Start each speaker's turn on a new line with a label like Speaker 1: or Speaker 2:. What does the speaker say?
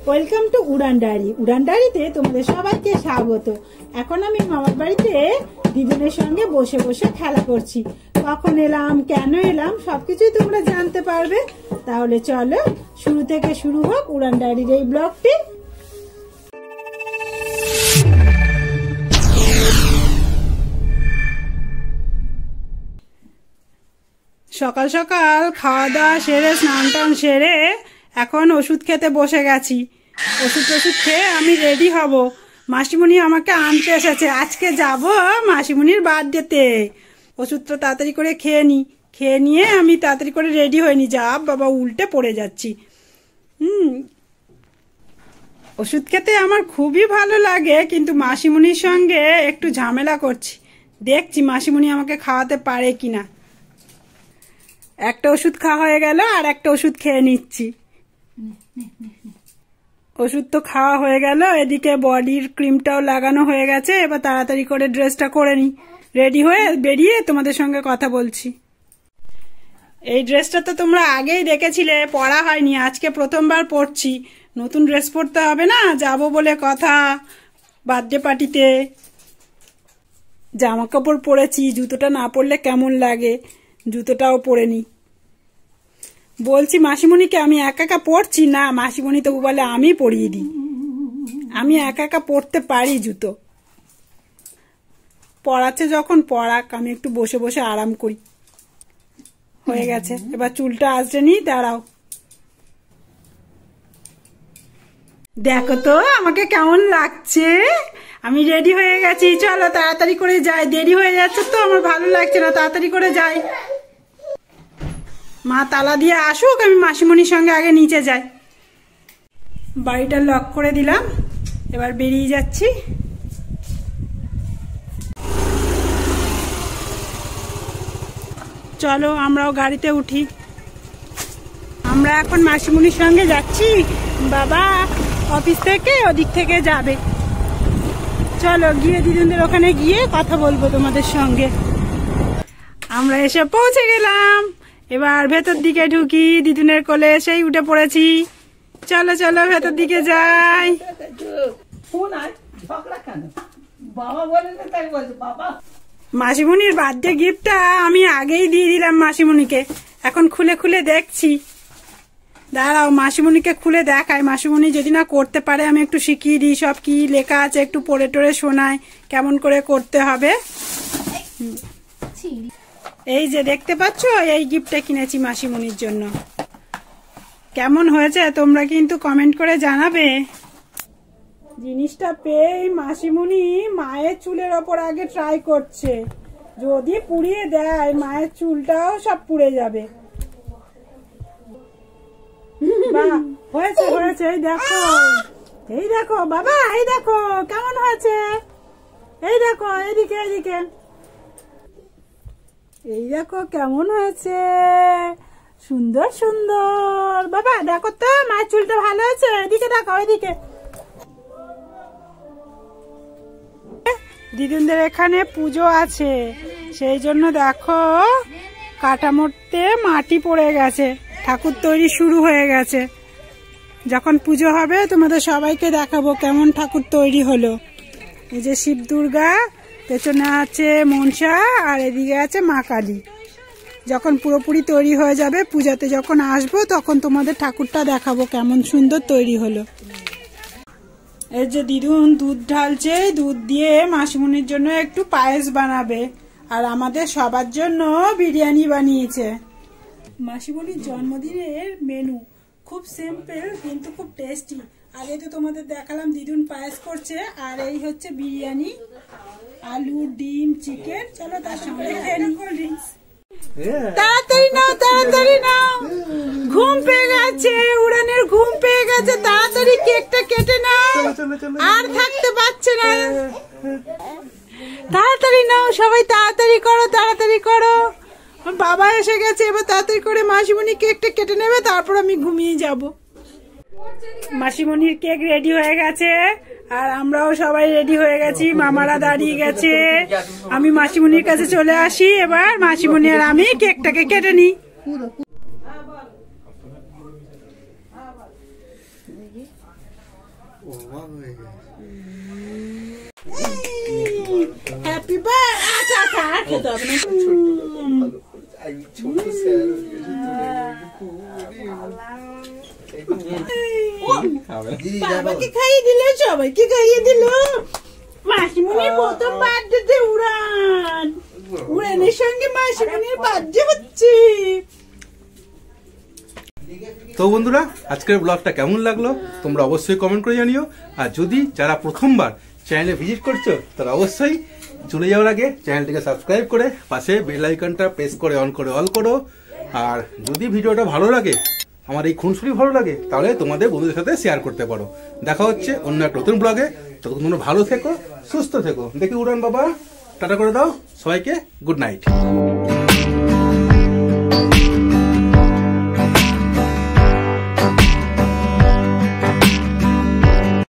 Speaker 1: Welcome to Udaan diary. Udaan ডায়েরিতে তোমাদের সবাইকে স্বাগত। এখন আমি মামার বাড়িতে দিদুনের সঙ্গে বসে বসে খেলা করছি। কখন এলাম, কেন এলাম, সবকিছুই তোমরা জানতে পারবে। তাহলে চলো শুরু থেকে শুরু হোক উড়ান ডায়েরির এই ব্লগটি। সকাল সকাল খাওয়া দাওয়া সেরে স্নান টান সেরে এখন ওষুধ খেতে বসে গেছি। ওষুধ খেয়ে আমি রেডি হব। মাসিমণি আমাকে আনতে এসেছে। আজকে যাব মাসিমণির বার্থডেতে। ওষুধটা তাড়াতাড়ি করে খেয়ে নিয়ে আমি তাড়াতাড়ি করে রেডি হইনি। যা বাবা, উল্টে পড়ে যাচ্ছি। ওষুধ খেতে আমার খুবই ভালো লাগে, কিন্তু মাসিমণির সঙ্গে একটু ঝামেলা করছি। দেখছি মাসিমণি আমাকে খাওয়াতে পারে কিনা। একটা ওষুধ খাওয়া হয়ে গেল, আর একটা ওষুধ খেয়ে নিচ্ছি। ওষুধ তো খাওয়া হয়ে গেল, এদিকে বডির ক্রিমটাও লাগানো হয়ে গেছে। এবার তাড়াতাড়ি করে ড্রেসটা করে নিই। রেডি হয়ে বেরিয়ে তোমাদের সঙ্গে কথা বলছি। এই ড্রেসটা তো তোমরা আগেই দেখেছিলে, পরা হয়নি, আজকে প্রথমবার পরছি। নতুন ড্রেস পরতে হবে না, যাবো বলে কথা বার্থডে পার্টিতে। জামা কাপড় পরেছি, জুতোটা না পরলে কেমন লাগে, জুতোটাও পরে নি। বলছি মাসিমণিকে আমি একা একা পরছি না, মাসিমণি তবু বলে আমি পরিয়ে দিই। আমি একা একা পরতে পারি জুতো। পরাচ্ছে যখন পরাক, আমি একটু বসে বসে আরাম করি। হয়ে গেছে, এবার চুলটা আসতে নি। দাঁড়াও, দেখো তো আমাকে কেমন লাগছে। আমি রেডি হয়ে গেছি। চলো তাড়াতাড়ি করে যাই, দেরি হয়ে যাচ্ছে তো, আমার ভালো লাগছে না। তাড়াতাড়ি করে যাই। মা তালা দিয়ে আসুক, আমি মাসিমণির সঙ্গে আগে নিচে যাই। বাড়িটা লক করে দিলাম, এবার বেরিয়ে যাচ্ছি। চলো আমরাও গাড়িতে উঠি। আমরা এখন মাসিমণির সঙ্গে যাচ্ছি। বাবা অফিস থেকে ওদিক থেকে যাবে। চলো গিয়ে দিদুনদের ওখানে গিয়ে কথা বলবো তোমাদের সঙ্গে। আমরা এসে পৌঁছে গেলাম। এবার ভেতর দিকে ঢুকি। দিদুনের কোলে এসেই উঠে পড়েছি। চলো চলো ভেতর দিকে যাই। মাসিমণির বার্থডে গিফটটা আমি আগেই দিয়ে দিলাম মাসিমণিকে। এখন খুলে খুলে দেখছি। দাঁড়াও মাসিমণিকে খুলে দেখাই। মাসিমণি যদি না করতে পারে আমি একটু শিখিয়ে দিই। সব কি লেখা আছে একটু পড়ে টড়ে শোনাই কেমন করে করতে হবে। এই যে দেখতে পাচ্ছ, এই গিফটটা কিনেছি মাসিমণির জন্য। কেমন হয়েছে তোমরা কিন্তু কমেন্ট করে জানাবে। জিনিসটা পেয়ে মাসিমণি মায়ের চুলের ওপর আগে ট্রাই করছে। যদি পুড়িয়ে দেয় মায়ের চুলটাও সব পুড়ে যাবে। হয়েছে হয়েছে, এই দেখো বাবা, এই দেখো কেমন হয়েছে। এই দেখো এদিকে এদিকে, এই দেখো কেমন হয়েছে। সুন্দর সুন্দর। বাবা দেখো তো মায়ের চুলটা ভালো হয়েছে। এদিকে দেখো, এদিকে। দিদুনদের এখানে পুজো আছে, সেই জন্য দেখো কাঠামোতে মাটি পড়ে গেছে। ঠাকুর তৈরি শুরু হয়ে গেছে। যখন পুজো হবে তোমাদের সবাইকে দেখাবো কেমন ঠাকুর তৈরি হলো। এই যে শিব দুর্গা, পেছনে আছে মনসা, আর এদিকে আছে মা কালী। যখন পুরোপুরি তৈরি হয়ে যাবে, পূজাতে যখন আসবো তখন তোমাদের ঠাকুরটা দেখাবো কেমন সুন্দর তৈরি হলো। এই যে দিদুন দুধ ঢালছে, দুধ দিয়ে মাসিমণির জন্য একটু পায়েস বানাবে, আর আমাদের সবার জন্য বিরিয়ানি বানিয়েছে। মাসিমণির জন্মদিনের মেনু খুব সিম্পল কিন্তু খুব টেস্টি। আগে তো তোমাদের দেখালাম দিদুন পায়েস করছে, আর এই হচ্ছে বিরিয়ানি, আলু ডিম চিকেন। চলো তার সঙ্গে খেয়ে নিই কোল্ড ড্রিঙ্কস। তাড়াতাড়ি নাও, তাড়াতাড়ি নাও, ঘুম পেয়ে গেছে, উড়ানের ঘুম পেয়ে গেছে। তাড়াতাড়ি কেকটা কেটে নাও, আর থাকতে পারছে না। তাড়াতাড়ি নাও সবাই, তাড়াতাড়ি করো, তাড়াতাড়ি করো। বাবা এসে গেছে, এবার তাড়াতাড়ি করে মাসিমণি কেকটা কেটে নেবে, তারপর আমি ঘুমিয়ে যাব। মাসিমণির কেক রেডি হয়ে গেছে, আর আমরাও সবাই রেডি হয়ে গেছি। মামারা দাঁড়িয়ে গেছে। আমি মাসিমণির কাছে চলে আসি। এবার মাসিমণি আর আমি কেকটাকে কেটে নিই। Happy birthday. বাবাকে খাইয়ে দিলে, সবাইকে খাইয়ে দিল। মাসিমণির প্রথম বার্থডে উড়ান, উড়ানের সঙ্গে মাসিমণির বার্থডে হচ্ছে।
Speaker 2: তো বন্ধুরা, আজকের ব্লগটা কেমন লাগলো তোমরা অবশ্যই কমেন্ট করে জানিও। আর যদি যারা প্রথমবার চ্যানেলে ভিজিট করছো তারা অবশ্যই চলে যাওয়ার আগে চ্যানেলটিকে সাবস্ক্রাইব করে পাশে বেল আইকনটা প্রেস করে অন করে অল করো। আর যদি ভিডিওটা ভালো লাগে, আমার এই খুনসুরি ভালো লাগে, তাহলে তোমাদের বন্ধুদের সাথে শেয়ার করতে পারো। দেখা হচ্ছে অন্য একটা নতুন ব্লগে। ততক্ষণ তোমরা ভালো থেকো, সুস্থ থেকো। দেখি উড়ান বাবা টাটা করে দাও সবাইকে। Good night.